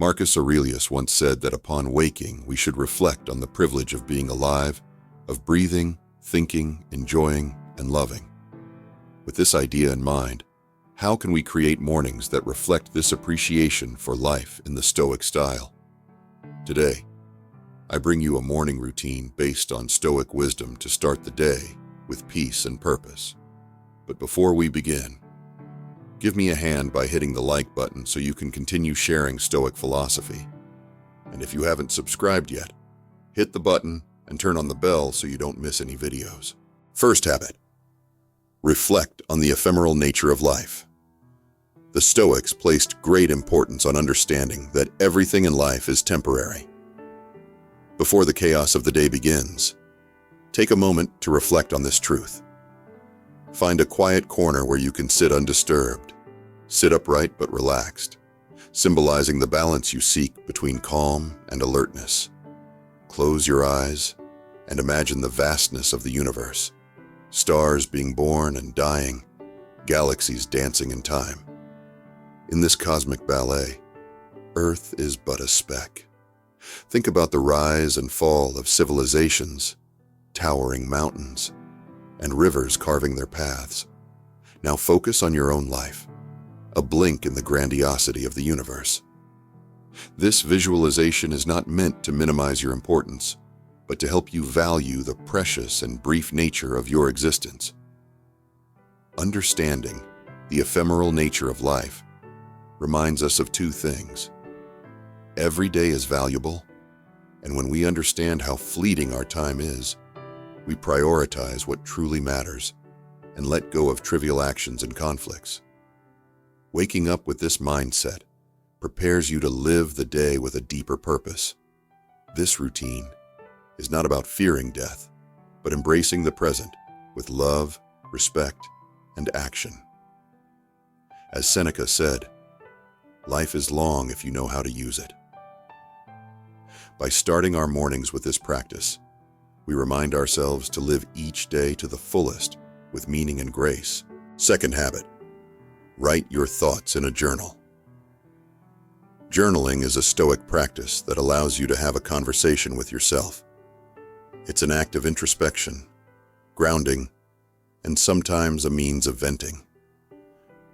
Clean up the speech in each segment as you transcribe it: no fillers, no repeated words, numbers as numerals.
Marcus Aurelius once said that upon waking, we should reflect on the privilege of being alive, of breathing, thinking, enjoying, and loving. With this idea in mind, how can we create mornings that reflect this appreciation for life in the Stoic style? Today, I bring you a morning routine based on Stoic wisdom to start the day with peace and purpose. But before we begin, give me a hand by hitting the like button so you can continue sharing Stoic philosophy. And if you haven't subscribed yet, hit the button and turn on the bell so you don't miss any videos. First habit: reflect on the ephemeral nature of life. The Stoics placed great importance on understanding that everything in life is temporary. Before the chaos of the day begins, take a moment to reflect on this truth. Find a quiet corner where you can sit undisturbed. Sit upright but relaxed, symbolizing the balance you seek between calm and alertness. Close your eyes and imagine the vastness of the universe. Stars being born and dying, galaxies dancing in time. In this cosmic ballet, Earth is but a speck. Think about the rise and fall of civilizations, towering mountains, and rivers carving their paths. Now focus on your own life, a blink in the grandiosity of the universe. This visualization is not meant to minimize your importance, but to help you value the precious and brief nature of your existence. Understanding the ephemeral nature of life reminds us of two things. Every day is valuable, and when we understand how fleeting our time is, we prioritize what truly matters and let go of trivial actions and conflicts. Waking up with this mindset prepares you to live the day with a deeper purpose. This routine is not about fearing death, but embracing the present with love, respect, and action. As Seneca said, life is long if you know how to use it. By starting our mornings with this practice, we remind ourselves to live each day to the fullest with meaning and grace. Second habit: write your thoughts in a journal. Journaling is a Stoic practice that allows you to have a conversation with yourself. It's an act of introspection, grounding, and sometimes a means of venting.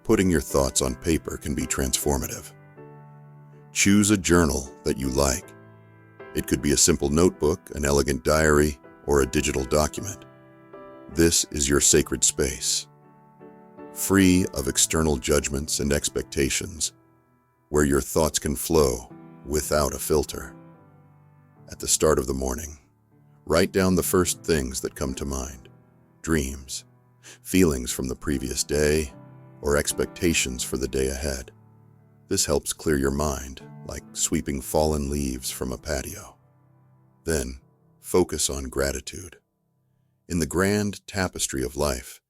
Putting your thoughts on paper can be transformative. Choose a journal that you like. It could be a simple notebook, an elegant diary, or a digital document. This is your sacred space, free of external judgments and expectations, where your thoughts can flow without a filter. At the start of the morning, write down the first things that come to mind: dreams, feelings from the previous day, or expectations for the day ahead. This helps clear your mind, like sweeping fallen leaves from a patio. Then, focus on gratitude. In the grand tapestry of life,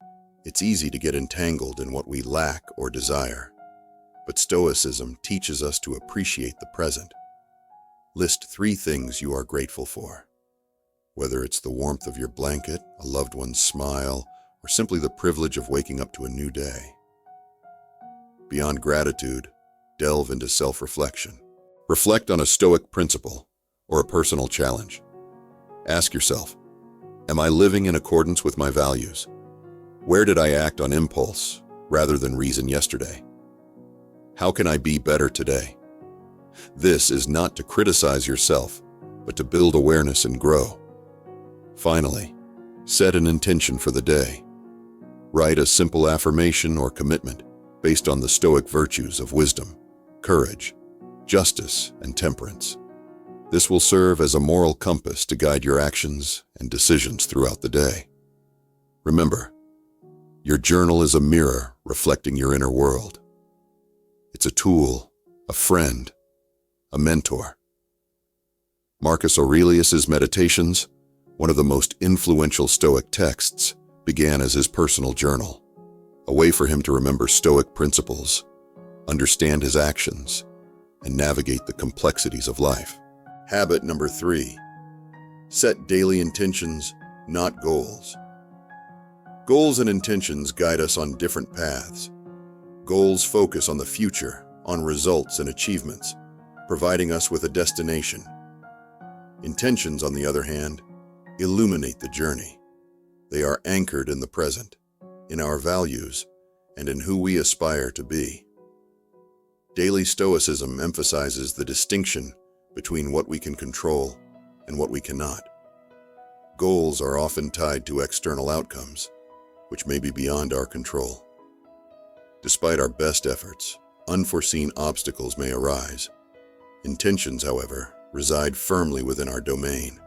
it's easy to get entangled in what we lack or desire. But Stoicism teaches us to appreciate the present. List 3 things you are grateful for. Whether it's the warmth of your blanket, a loved one's smile, or simply the privilege of waking up to a new day. Beyond gratitude, delve into self-reflection. Reflect on a Stoic principle or a personal challenge. Ask yourself, am I living in accordance with my values? Where did I act on impulse rather than reason yesterday? How can I be better today? This is not to criticize yourself, but to build awareness and grow. Finally, set an intention for the day. Write a simple affirmation or commitment based on the Stoic virtues of wisdom, courage, justice, and temperance. This will serve as a moral compass to guide your actions and decisions throughout the day. Remember, your journal is a mirror reflecting your inner world. It's a tool, a friend, a mentor. Marcus Aurelius's Meditations, one of the most influential Stoic texts, began as his personal journal, a way for him to remember Stoic principles, understand his actions, and navigate the complexities of life. Habit number 3: set daily intentions, not goals. Goals and intentions guide us on different paths. Goals focus on the future, on results and achievements, providing us with a destination. Intentions, on the other hand, illuminate the journey. They are anchored in the present, in our values, and in who we aspire to be. Daily Stoicism emphasizes the distinction between what we can control and what we cannot. Goals are often tied to external outcomes, which may be beyond our control. Despite our best efforts, unforeseen obstacles may arise. Intentions, however, reside firmly within our domain.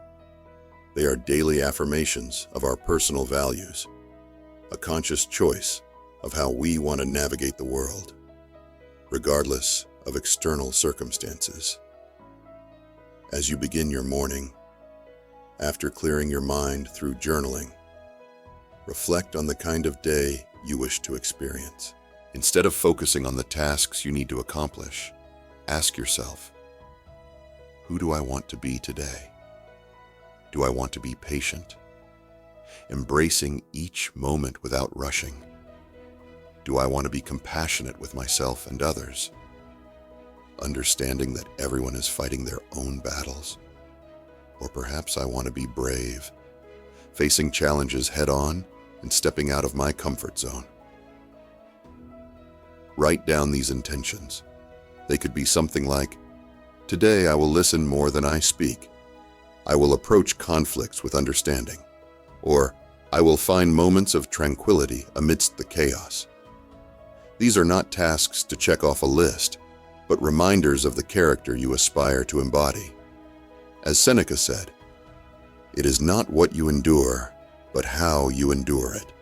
They are daily affirmations of our personal values, a conscious choice of how we want to navigate the world, regardless of external circumstances. As you begin your morning, after clearing your mind through journaling, reflect on the kind of day you wish to experience. Instead of focusing on the tasks you need to accomplish, ask yourself, who do I want to be today? Do I want to be patient, embracing each moment without rushing? Do I want to be compassionate with myself and others, understanding that everyone is fighting their own battles? Or perhaps I want to be brave, facing challenges head-on and stepping out of my comfort zone. Write down these intentions. They could be something like, today I will listen more than I speak. I will approach conflicts with understanding. Or, I will find moments of tranquility amidst the chaos. These are not tasks to check off a list, but reminders of the character you aspire to embody. As Seneca said, it is not what you endure, but how you endure it.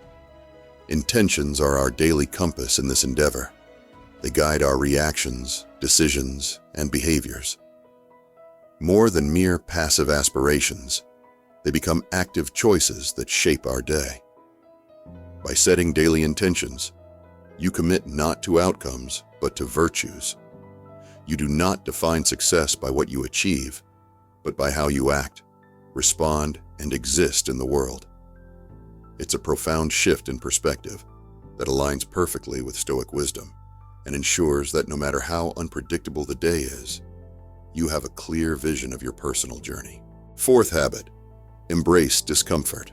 Intentions are our daily compass in this endeavor. They guide our reactions, decisions, and behaviors. More than mere passive aspirations, they become active choices that shape our day. By setting daily intentions, you commit not to outcomes, but to virtues. You do not define success by what you achieve, but by how you act, respond, and exist in the world. It's a profound shift in perspective that aligns perfectly with Stoic wisdom and ensures that no matter how unpredictable the day is, you have a clear vision of your personal journey. Fourth habit, embrace discomfort.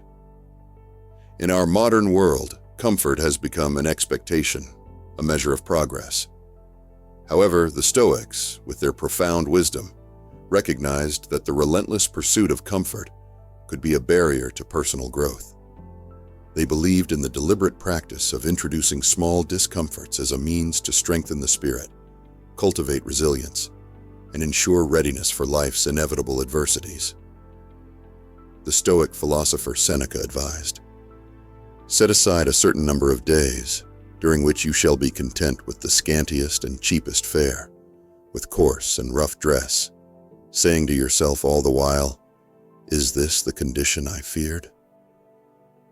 In our modern world, comfort has become an expectation, a measure of progress. However, the Stoics, with their profound wisdom, recognized that the relentless pursuit of comfort could be a barrier to personal growth. They believed in the deliberate practice of introducing small discomforts as a means to strengthen the spirit, cultivate resilience, and ensure readiness for life's inevitable adversities. The Stoic philosopher Seneca advised, set aside a certain number of days during which you shall be content with the scantiest and cheapest fare, with coarse and rough dress, saying to yourself all the while, is this the condition I feared?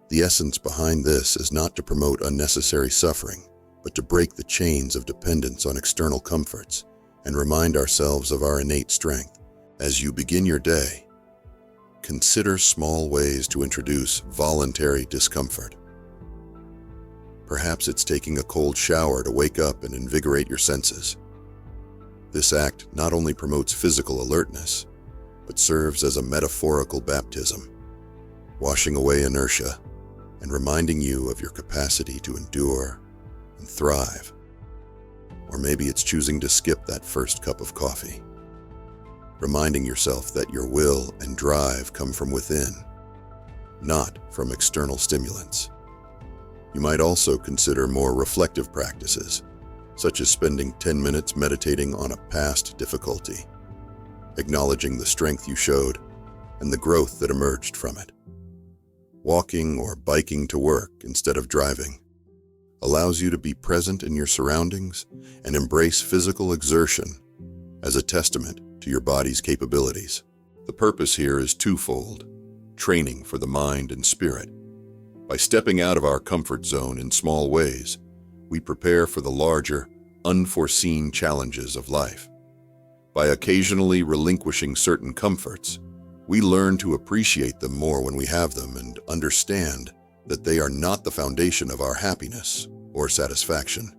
The essence behind this is not to promote unnecessary suffering, but to break the chains of dependence on external comforts and remind ourselves of our innate strength. As you begin your day, consider small ways to introduce voluntary discomfort. Perhaps it's taking a cold shower to wake up and invigorate your senses. This act not only promotes physical alertness, but serves as a metaphorical baptism, washing away inertia and reminding you of your capacity to endure and thrive. Or maybe it's choosing to skip that first cup of coffee, reminding yourself that your will and drive come from within, not from external stimulants. You might also consider more reflective practices, such as spending 10 minutes meditating on a past difficulty, acknowledging the strength you showed and the growth that emerged from it. Walking or biking to work instead of driving allows you to be present in your surroundings and embrace physical exertion as a testament to your body's capabilities. The purpose here is twofold: training for the mind and spirit. By stepping out of our comfort zone in small ways, we prepare for the larger, unforeseen challenges of life. By occasionally relinquishing certain comforts, we learn to appreciate them more when we have them and understand that they are not the foundation of our happiness or satisfaction.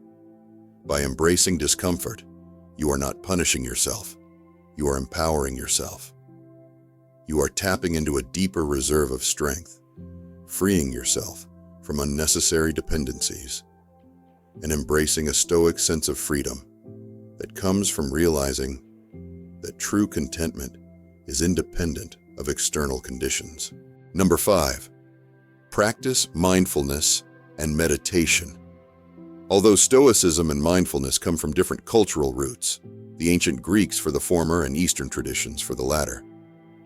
By embracing discomfort, you are not punishing yourself, You are empowering yourself. You are tapping into a deeper reserve of strength, freeing yourself from unnecessary dependencies, and embracing a stoic sense of freedom that comes from realizing that true contentment is independent of external conditions. Number 5, practice mindfulness and meditation. Although Stoicism and mindfulness come from different cultural roots, the ancient Greeks for the former and Eastern traditions for the latter,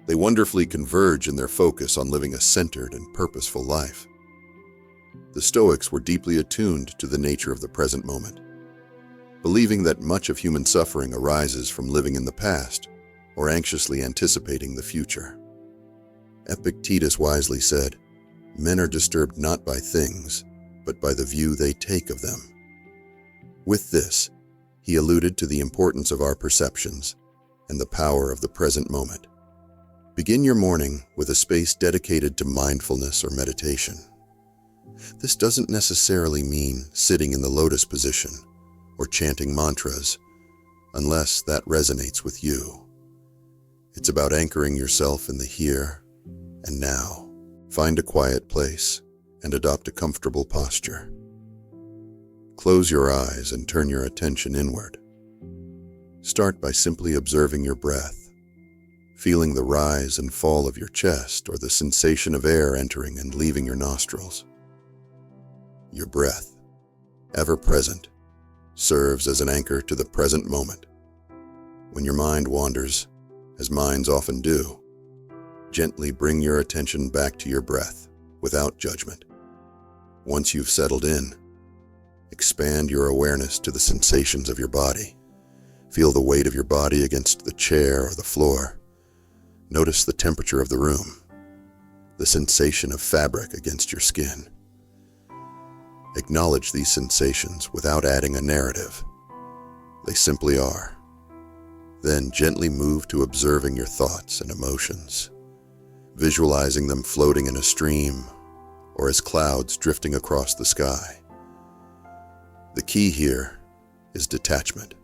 they wonderfully converge in their focus on living a centered and purposeful life. The Stoics were deeply attuned to the nature of the present moment, believing that much of human suffering arises from living in the past or anxiously anticipating the future. Epictetus wisely said, "Men are disturbed not by things, but by the view they take of them." With this, he alluded to the importance of our perceptions and the power of the present moment. Begin your morning with a space dedicated to mindfulness or meditation. This doesn't necessarily mean sitting in the lotus position or chanting mantras, unless that resonates with you. It's about anchoring yourself in the here and now. Find a quiet place and adopt a comfortable posture. Close your eyes and turn your attention inward. Start by simply observing your breath, feeling the rise and fall of your chest or the sensation of air entering and leaving your nostrils. Your breath, ever present, serves as an anchor to the present moment. When your mind wanders, as minds often do, gently bring your attention back to your breath without judgment. Once you've settled in, expand your awareness to the sensations of your body. Feel the weight of your body against the chair or the floor. Notice the temperature of the room, the sensation of fabric against your skin. Acknowledge these sensations without adding a narrative. They simply are. Then gently move to observing your thoughts and emotions, visualizing them floating in a stream or as clouds drifting across the sky. The key here is detachment.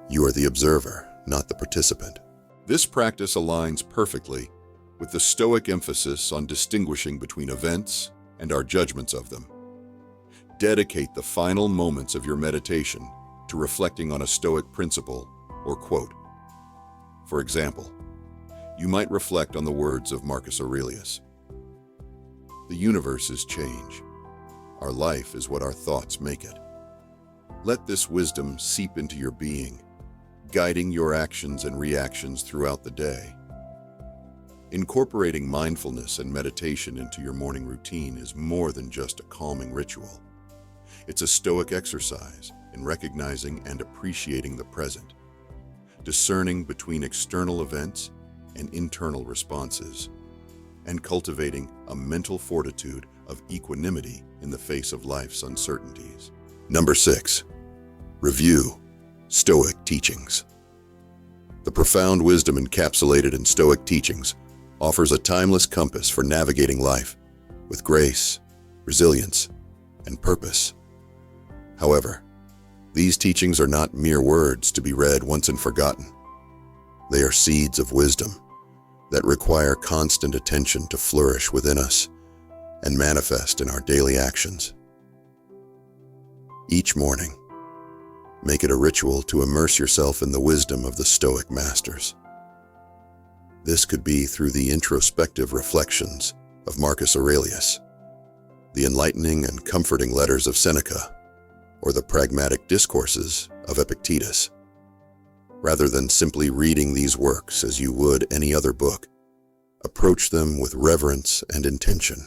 You are the observer, not the participant. This practice aligns perfectly with the Stoic emphasis on distinguishing between events and our judgments of them. Dedicate the final moments of your meditation to reflecting on a Stoic principle or quote. For example, you might reflect on the words of Marcus Aurelius. "The universe is change. Our life is what our thoughts make it." Let this wisdom seep into your being, guiding your actions and reactions throughout the day. Incorporating mindfulness and meditation into your morning routine is more than just a calming ritual. It's a Stoic exercise in recognizing and appreciating the present, discerning between external events and internal responses, and cultivating a mental fortitude of equanimity in the face of life's uncertainties. Number 6, review Stoic teachings. The profound wisdom encapsulated in Stoic teachings offers a timeless compass for navigating life with grace, resilience, and purpose. However, these teachings are not mere words to be read once and forgotten. They are seeds of wisdom that require constant attention to flourish within us and manifest in our daily actions. Each morning, make it a ritual to immerse yourself in the wisdom of the Stoic masters. This could be through the introspective reflections of Marcus Aurelius, the enlightening and comforting letters of Seneca, or the pragmatic discourses of Epictetus. Rather than simply reading these works as you would any other book, approach them with reverence and intention.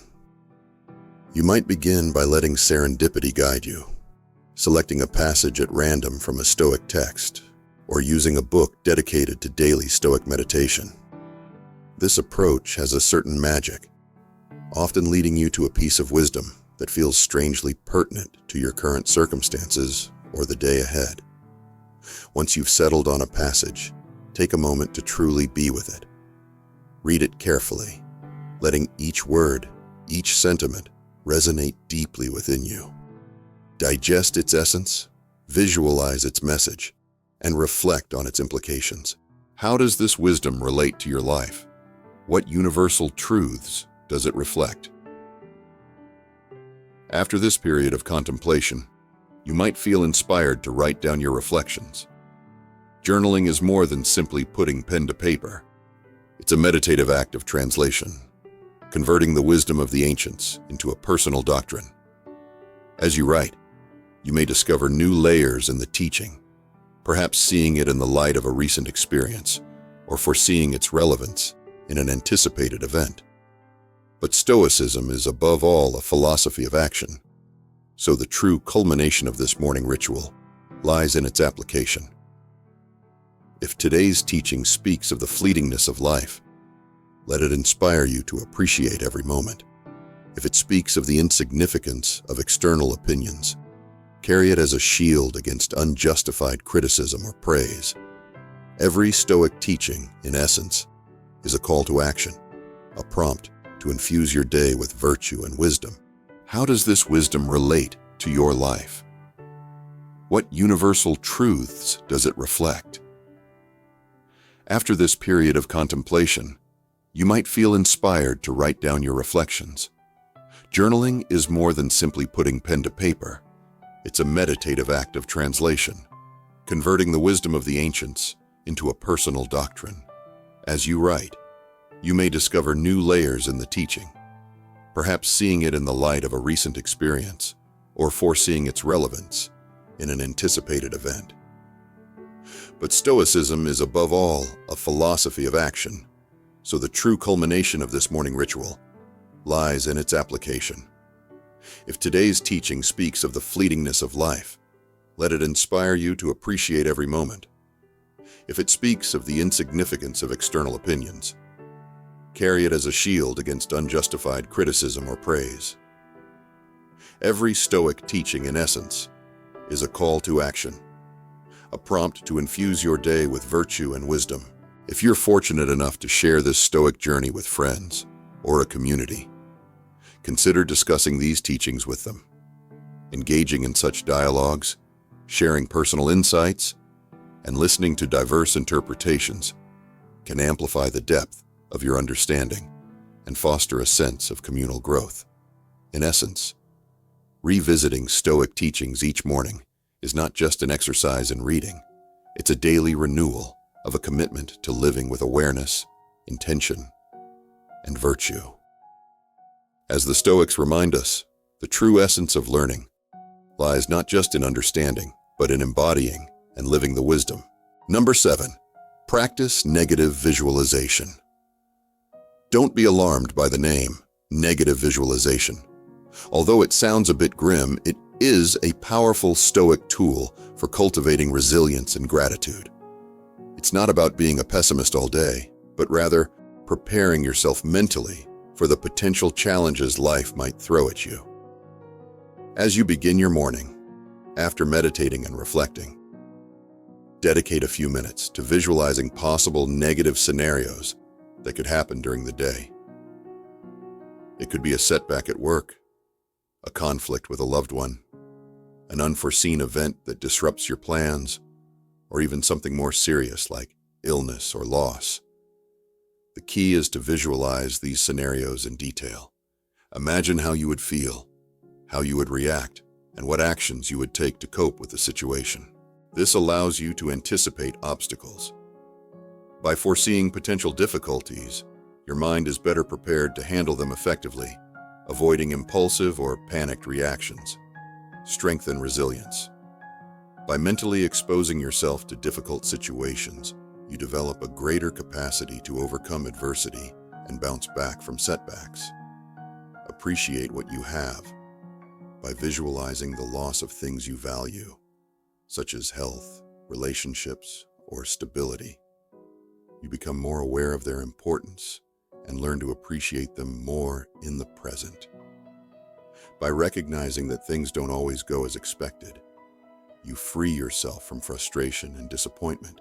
You might begin by letting serendipity guide you, selecting a passage at random from a Stoic text, or using a book dedicated to daily Stoic meditation. This approach has a certain magic, often leading you to a piece of wisdom that feels strangely pertinent to your current circumstances or the day ahead. Once you've settled on a passage, take a moment to truly be with it. Read it carefully, letting each word, each sentiment resonate deeply within you. Digest its essence, visualize its message, and reflect on its implications. How does this wisdom relate to your life? What universal truths does it reflect? After this period of contemplation, you might feel inspired to write down your reflections. Journaling is more than simply putting pen to paper. It's a meditative act of translation, converting the wisdom of the ancients into a personal doctrine. As you write, you may discover new layers in the teaching, perhaps seeing it in the light of a recent experience or foreseeing its relevance in an anticipated event. But Stoicism is above all a philosophy of action, so the true culmination of this morning ritual lies in its application. If today's teaching speaks of the fleetingness of life, let it inspire you to appreciate every moment. If it speaks of the insignificance of external opinions, carry it as a shield against unjustified criticism or praise. Every Stoic teaching, in essence, is a call to action, a prompt to infuse your day with virtue and wisdom. How does this wisdom relate to your life? What universal truths does it reflect? After this period of contemplation, you might feel inspired to write down your reflections. Journaling is more than simply putting pen to paper. It's a meditative act of translation, converting the wisdom of the ancients into a personal doctrine. As you write, you may discover new layers in the teaching, perhaps seeing it in the light of a recent experience or foreseeing its relevance in an anticipated event. But Stoicism is above all a philosophy of action, so the true culmination of this morning ritual lies in its application. If today's teaching speaks of the fleetingness of life, let it inspire you to appreciate every moment. If it speaks of the insignificance of external opinions, carry it as a shield against unjustified criticism or praise. Every Stoic teaching, in essence, is a call to action, a prompt to infuse your day with virtue and wisdom. If you're fortunate enough to share this Stoic journey with friends or a community, consider discussing these teachings with them. Engaging in such dialogues, sharing personal insights, and listening to diverse interpretations can amplify the depth of your understanding and foster a sense of communal growth. In essence, revisiting Stoic teachings each morning is not just an exercise in reading, it's a daily renewal of a commitment to living with awareness, intention, and virtue. As the Stoics remind us, the true essence of learning lies not just in understanding, but in embodying and living the wisdom. Number 7, practice negative visualization. Don't be alarmed by the name, negative visualization. Although it sounds a bit grim, it is a powerful Stoic tool for cultivating resilience and gratitude. It's not about being a pessimist all day, but rather preparing yourself mentally for the potential challenges life might throw at you. As you begin your morning, after meditating and reflecting, dedicate a few minutes to visualizing possible negative scenarios that could happen during the day. It could be a setback at work, a conflict with a loved one, an unforeseen event that disrupts your plans, or even something more serious like illness or loss. The key is to visualize these scenarios in detail. Imagine how you would feel, how you would react, and what actions you would take to cope with the situation. This allows you to anticipate obstacles. By foreseeing potential difficulties, your mind is better prepared to handle them effectively, avoiding impulsive or panicked reactions. Strengthen resilience. By mentally exposing yourself to difficult situations, you develop a greater capacity to overcome adversity and bounce back from setbacks. Appreciate what you have. By visualizing the loss of things you value, such as health, relationships, or stability, you become more aware of their importance and learn to appreciate them more in the present. By recognizing that things don't always go as expected, you free yourself from frustration and disappointment,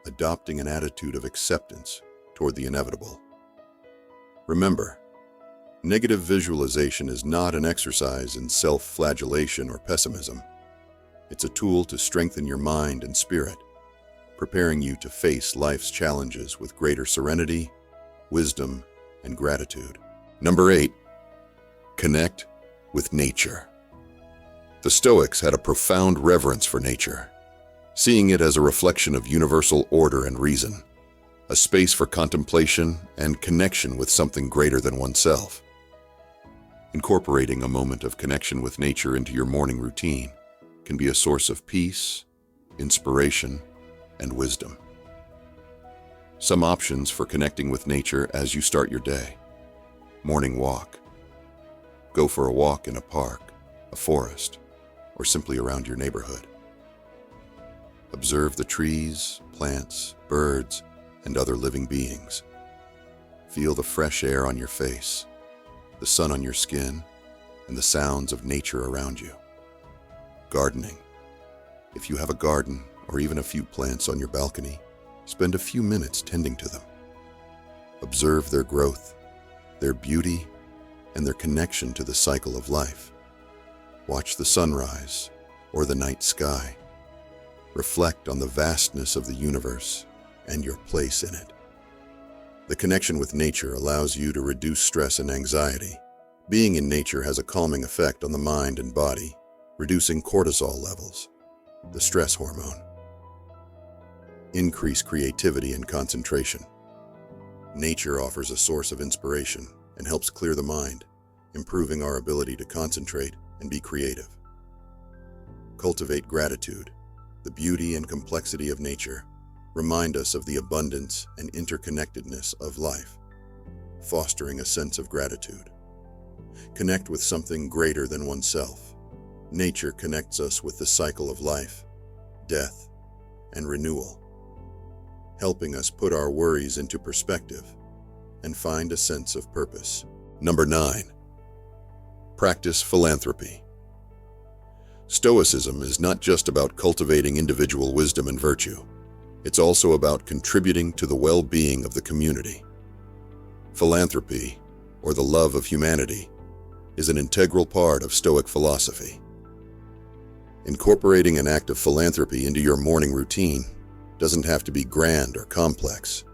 adopting an attitude of acceptance toward the inevitable. Remember, negative visualization is not an exercise in self-flagellation or pessimism. It's a tool to strengthen your mind and spirit, preparing you to face life's challenges with greater serenity, wisdom, and gratitude. Number 8, connect with nature. The Stoics had a profound reverence for nature, seeing it as a reflection of universal order and reason, a space for contemplation and connection with something greater than oneself. Incorporating a moment of connection with nature into your morning routine can be a source of peace, inspiration, and wisdom. Some options for connecting with nature as you start your day. Morning walk. Go for a walk in a park, a forest, or simply around your neighborhood. Observe the trees, plants, birds, and other living beings. Feel the fresh air on your face, the sun on your skin, and the sounds of nature around you. Gardening. If you have a garden or even a few plants on your balcony, spend a few minutes tending to them. Observe their growth, their beauty, and their connection to the cycle of life. Watch the sunrise or the night sky. Reflect on the vastness of the universe and your place in it. The connection with nature allows you to reduce stress and anxiety. Being in nature has a calming effect on the mind and body, reducing cortisol levels, the stress hormone. Increase creativity and concentration. Nature offers a source of inspiration and helps clear the mind, improving our ability to concentrate and be creative. Cultivate gratitude. The beauty and complexity of nature remind us of the abundance and interconnectedness of life, fostering a sense of gratitude. Connect with something greater than oneself. Nature connects us with the cycle of life, death, and renewal, helping us put our worries into perspective and find a sense of purpose. Number 9, practice philanthropy. Stoicism is not just about cultivating individual wisdom and virtue. It's also about contributing to the well-being of the community. Philanthropy, or the love of humanity, is an integral part of Stoic philosophy. Incorporating an act of philanthropy into your morning routine doesn't have to be grand or complex.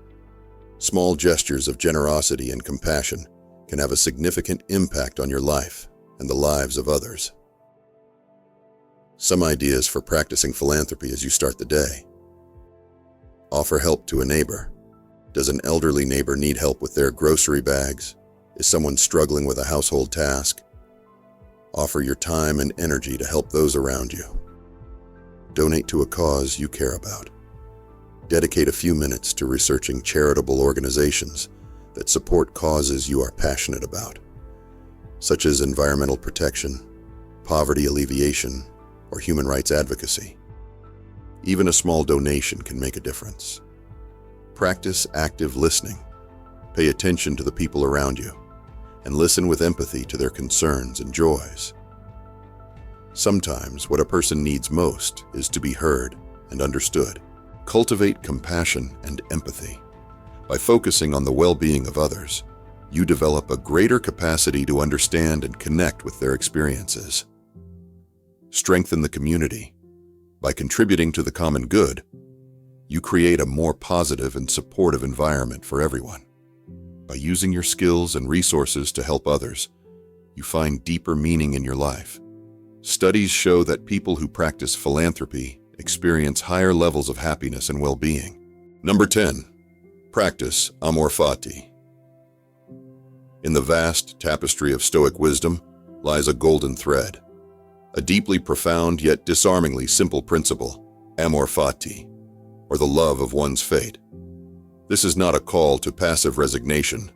Small gestures of generosity and compassion can have a significant impact on your life and the lives of others. Some ideas for practicing philanthropy as you start the day. Offer help to a neighbor. Does an elderly neighbor need help with their grocery bags? Is someone struggling with a household task? Offer your time and energy to help those around you. Donate to a cause you care about. Dedicate a few minutes to researching charitable organizations that support causes you are passionate about, such as environmental protection, poverty alleviation, or human rights advocacy. Even a small donation can make a difference. Practice active listening. Pay attention to the people around you and listen with empathy to their concerns and joys. Sometimes what a person needs most is to be heard and understood. Cultivate compassion and empathy. By focusing on the well-being of others, you develop a greater capacity to understand and connect with their experiences. Strengthen the community. By contributing to the common good, you create a more positive and supportive environment for everyone. By using your skills and resources to help others, you find deeper meaning in your life. Studies show that people who practice philanthropy experience higher levels of happiness and well-being. Number 10, practice amor fati. In the vast tapestry of Stoic wisdom lies a golden thread, a deeply profound yet disarmingly simple principle, amor fati, or the love of one's fate. This is not a call to passive resignation,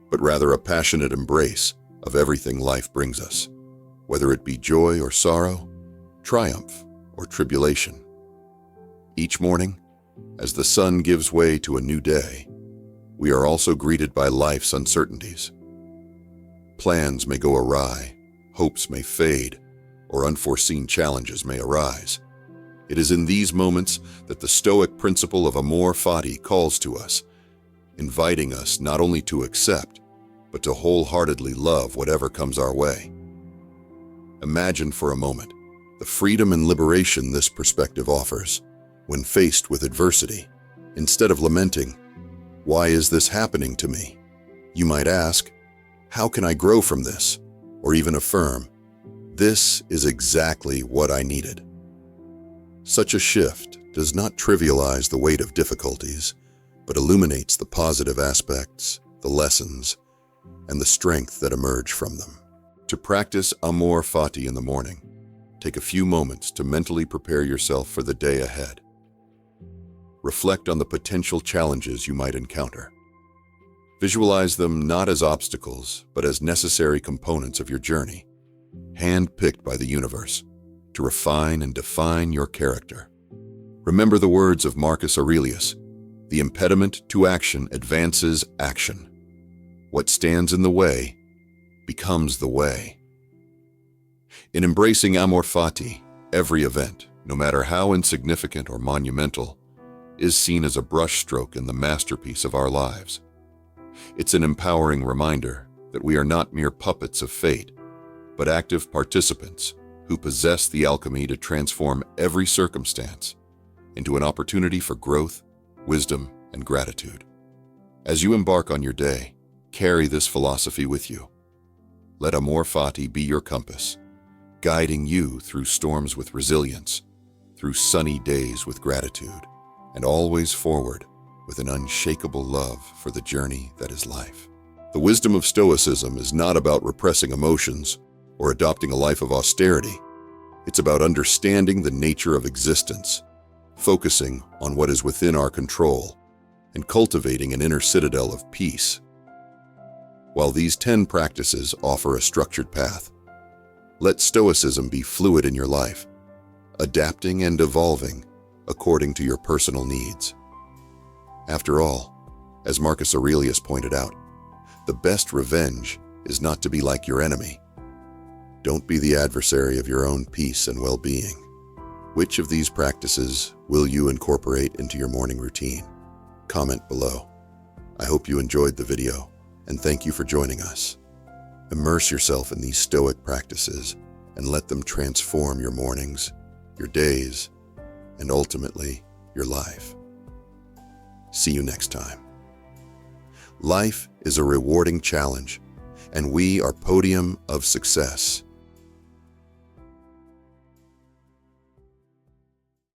but rather a passionate embrace of everything life brings us, whether it be joy or sorrow, triumph or tribulation. Each morning, as the sun gives way to a new day, we are also greeted by life's uncertainties. Plans may go awry, hopes may fade, or unforeseen challenges may arise. It is in these moments that the Stoic principle of amor fati calls to us, inviting us not only to accept, but to wholeheartedly love whatever comes our way. Imagine for a moment the freedom and liberation this perspective offers, When faced with adversity, instead of lamenting, "Why is this happening to me?" you might ask, "How can I grow from this?" Or even affirm, "This is exactly what I needed." Such a shift does not trivialize the weight of difficulties, but illuminates the positive aspects, the lessons, and the strength that emerge from them. To practice amor fati in the morning, take a few moments to mentally prepare yourself for the day ahead. Reflect on the potential challenges you might encounter. Visualize them not as obstacles, but as necessary components of your journey, hand-picked by the universe to refine and define your character. Remember the words of Marcus Aurelius, "The impediment to action advances action. What stands in the way becomes the way." In embracing amor fati, every event, no matter how insignificant or monumental, is seen as a brushstroke in the masterpiece of our lives. It's an empowering reminder that we are not mere puppets of fate, but active participants who possess the alchemy to transform every circumstance into an opportunity for growth, wisdom, and gratitude. As you embark on your day, carry this philosophy with you. Let amor fati be your compass, guiding you through storms with resilience, through sunny days with gratitude, and always forward with an unshakable love for the journey that is life. The wisdom of Stoicism is not about repressing emotions or adopting a life of austerity. It's about understanding the nature of existence, focusing on what is within our control, and cultivating an inner citadel of peace. While these 10 practices offer a structured path, let Stoicism be fluid in your life, adapting and evolving according to your personal needs. After all, as Marcus Aurelius pointed out, the best revenge is not to be like your enemy. Don't be the adversary of your own peace and well-being. Which of these practices will you incorporate into your morning routine? Comment below. I hope you enjoyed the video, and thank you for joining us. Immerse yourself in these Stoic practices and let them transform your mornings, your days, and ultimately, your life. See you next time. Life is a rewarding challenge, and we are podium of success.